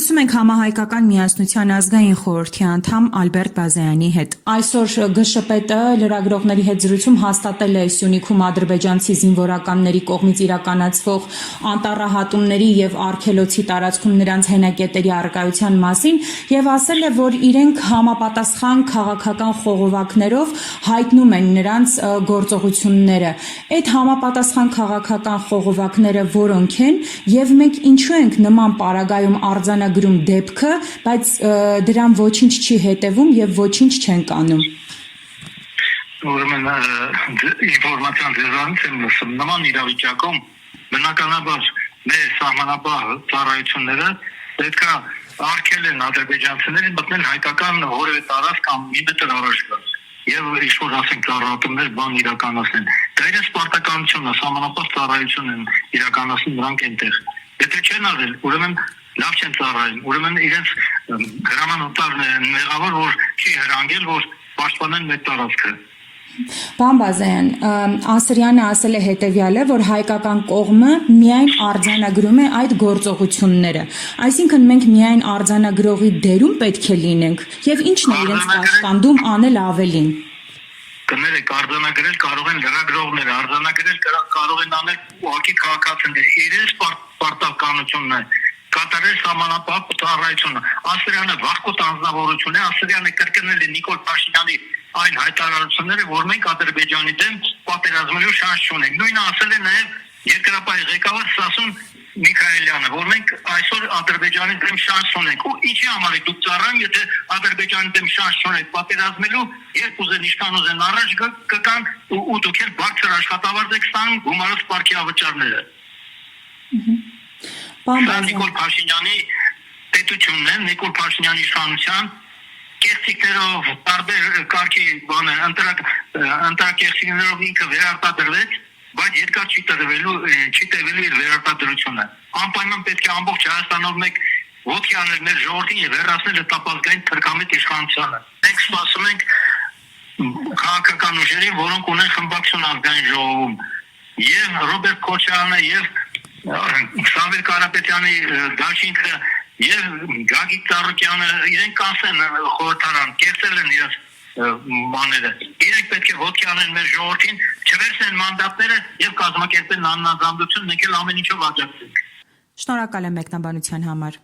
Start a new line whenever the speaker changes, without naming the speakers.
Խոսում ենք Համահայկական միասնության ազգային խորհրդի անդամ Ալբերտ Բազայանի հետ։ Այսօր ԳՇՊՏ լրագրողների հետ զրույցում հաստատել է Սյունիքում ադրբեջանցի զինվորականների կողմից իրականացվող անտառահատումների եւ արգելոցի տարածքում նրանց հենակետերի առկայության մասին եւ ասել է, որ իրենք համապատասխան քաղաքական խողովակներով հայտնում են նրանց գործողությունները։ Այդ համապատասխան քաղաքական խողովակները որոնք են եւ մենք ինչու ենք նման պարագայում արձանագրում դեպքը, բայց դրան ոչինչ չի հետևում եւ ոչինչ չենք անում։
Ուրեմն ինֆորմացիան դրանից եմ լսում, նման իրավիճակում բնականաբար մեր սահմանապահ ծառայությունները պետք է արգելեն ադրբեջանցիներին մտնել հայկական որևէ տարածք կամ մի մետր առաջ գալ եւ ինչ-որ ասենք ծառայություններ բան իրականացնեն։ Դա իրենց պարտականությունն է, սահմանապահ ծառայություն են իրականացնում նրանք այնտեղ։ Եթե չեն արել, ուրեմն լավ չեն ծառայում, ուրեմն իրենց հրամանատարն է մեղավոր, որ չի հրանգել, որ պաշտպանեն մեր տարածքը։
Պարոն Բազայան, Ասրյանը ասել է հետևյալը, որ հայկական կողմը միայն արձանագրում է այդ գործողությունները։ Այսինքն մենք միայն արձանագրողի դերում պետք է լինենք եւ ինչն է իրենց կասկանդում անել ավելին։
Կներեք, արձանագրել կարող են լրագրողները, արձանագրել կարող են անել ուղղակի քաղաքացիները, իրենց պարտականությունն է կատարել սահմանապահ ծառայությունը։ Ասրյանը վաղկոտ անձնավորություն է, Ասրյանը կրկնել է Նիկոլ Փաշինյանի այն հայտարարությունները, որ մենք Ադրբեջանի դեմ պատերազմելու շանս չունենք։ Նույնը ասել է նաև երկրապահ ղեկավար Սասուն Միքայելյանը, որ մենք այսօր Ադրբեջանի դեմ շանս ունենք։ Ու ինչի համար է դուք ծառայում, եթե Ադրբեջանի դեմ շանս չունեք պատերազմելու, երբ ուզեն ինչքան ուզեն առաջ կգան ու դուք էլ բարձր աշխատավարձ եք ստանում գումարած պարքի ավճարները։ Նիկոլ Փաշինյանի պետությունն է, Նիկոլ Փաշինյանի իշխանության կեղծիքներով տարբեր կարգի բաներ, ընտրակեղծիքներով ինքը վերարտադրվեց, բայց երկար չի տևելու իր վերարտադրությունը։ Անպայման պետք է ամբողջ Հայաստանով մեկ ոտքի անել մեր ժողովրդին եւ հեռացնել տապալգային թրքամետ իշխանությանը։ Մենք սպասում ենք քաղաքական ուժերին, որոնք ունեն խմբակցություն ազգային ժողովում, եւ Ռոբերտ Քոչարյանը եւ Սամվել Կարապետյանի դաշինքը եւ Գագիկ Ծառուկյանը իրենք կանցեն խորհրդարան, կերտել են իրենց բաները։ Իրենք պետք է ոտքի անեն մեր ժողովրդին, չվերցնեն մանդատները եւ կազմակերպեն աննազանդություն, մենք էլ ամեն ինչով աջակցենք։
Շնորհակալ եմ մեկնաբանության համար։